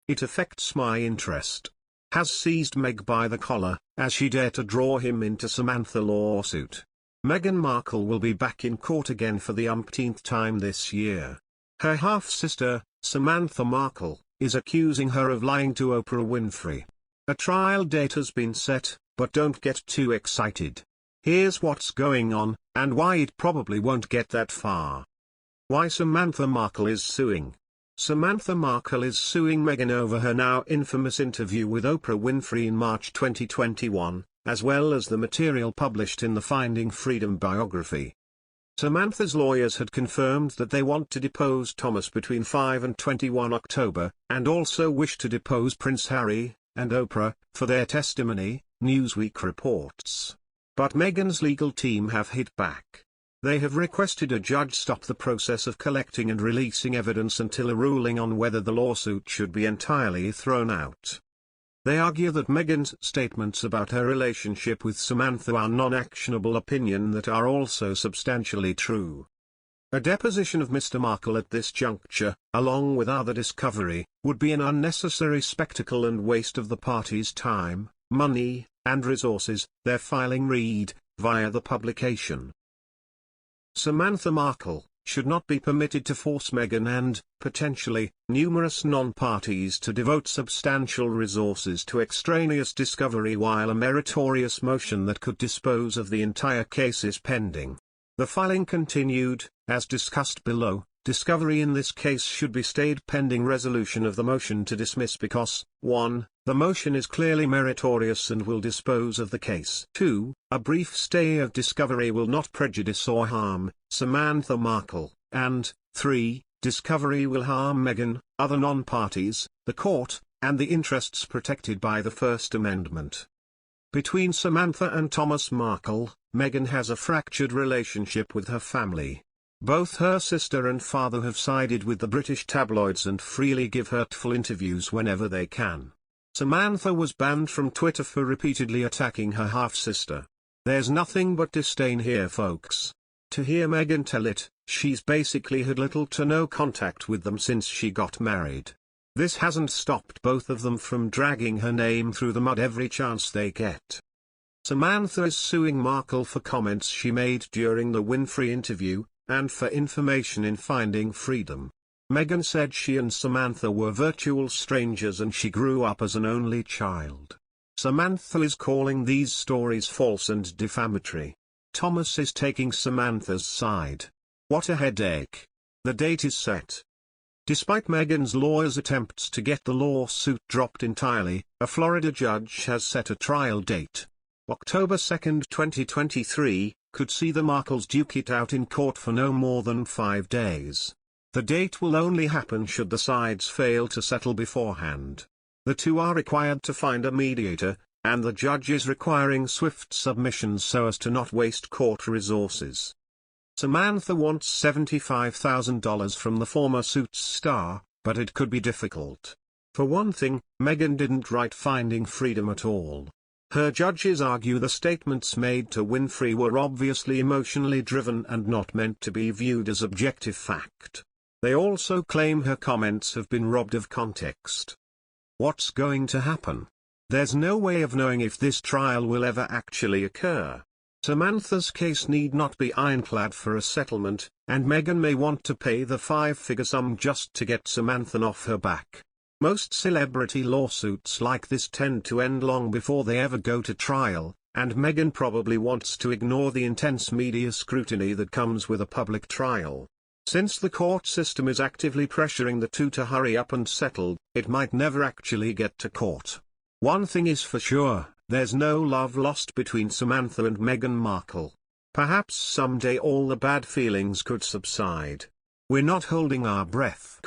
it affects my interest, has seized Meg by the collar, as she dared to draw him into Samantha lawsuit. Meghan Markle will be back in court again for the umpteenth time this year. Her half-sister, Samantha Markle, is accusing her of lying to Oprah Winfrey. A trial date has been set, but don't get too excited. Here's what's going on, and why it probably won't get that far. Why Samantha Markle is suing. Samantha Markle is suing Meghan over her now infamous interview with Oprah Winfrey in March 2021, as well as the material published in the Finding Freedom biography. Samantha's lawyers had confirmed that they want to depose Thomas between 5 and 21 October, and also wish to depose Prince Harry and Oprah for their testimony, Newsweek reports. But Meghan's legal team have hit back. They have requested a judge stop the process of collecting and releasing evidence until a ruling on whether the lawsuit should be entirely thrown out. They argue that Meghan's statements about her relationship with Samantha are non-actionable opinion that are also substantially true. A deposition of Mr. Markle at this juncture, along with other discovery, would be an unnecessary spectacle and waste of the parties' time, money, and resources, their filing read, via the publication. Samantha Markle should not be permitted to force Meghan and, potentially, numerous non-parties to devote substantial resources to extraneous discovery while a meritorious motion that could dispose of the entire case is pending. The filing continued, as discussed below. Discovery in this case should be stayed pending resolution of the motion to dismiss because, 1. The motion is clearly meritorious and will dispose of the case. 2. A brief stay of discovery will not prejudice or harm Samantha Markle. And, 3. Discovery will harm Meghan, other non-parties, the court, and the interests protected by the First Amendment. Between Samantha and Thomas Markle, Meghan has a fractured relationship with her family. Both her sister and father have sided with the British tabloids and freely give hurtful interviews whenever they can. Samantha was banned from Twitter for repeatedly attacking her half-sister. There's nothing but disdain here, folks. To hear Meghan tell it, she's basically had little to no contact with them since she got married. This hasn't stopped both of them from dragging her name through the mud every chance they get. Samantha is suing Markle for comments she made during the Winfrey interview, and for information in Finding Freedom. Meghan said she and Samantha were virtual strangers and she grew up as an only child. Samantha is calling these stories false and defamatory. Thomas is taking Samantha's side. What a headache. The date is set. Despite Meghan's lawyers' attempts to get the lawsuit dropped entirely, a Florida judge has set a trial date. October 2, 2023, could see the Markles duke it out in court for no more than 5 days. The date will only happen should the sides fail to settle beforehand. The two are required to find a mediator, and the judge is requiring swift submissions so as to not waste court resources. Samantha wants $75,000 from the former Suits star, but it could be difficult. For one thing, Meghan didn't write Finding Freedom at all. Her judges argue the statements made to Winfrey were obviously emotionally driven and not meant to be viewed as objective fact. They also claim her comments have been robbed of context. What's going to happen? There's no way of knowing if this trial will ever actually occur. Samantha's case need not be ironclad for a settlement, and Meghan may want to pay the 5-figure sum just to get Samantha off her back. Most celebrity lawsuits like this tend to end long before they ever go to trial, and Meghan probably wants to ignore the intense media scrutiny that comes with a public trial. Since the court system is actively pressuring the two to hurry up and settle, it might never actually get to court. One thing is for sure, there's no love lost between Samantha and Meghan Markle. Perhaps someday all the bad feelings could subside. We're not holding our breath.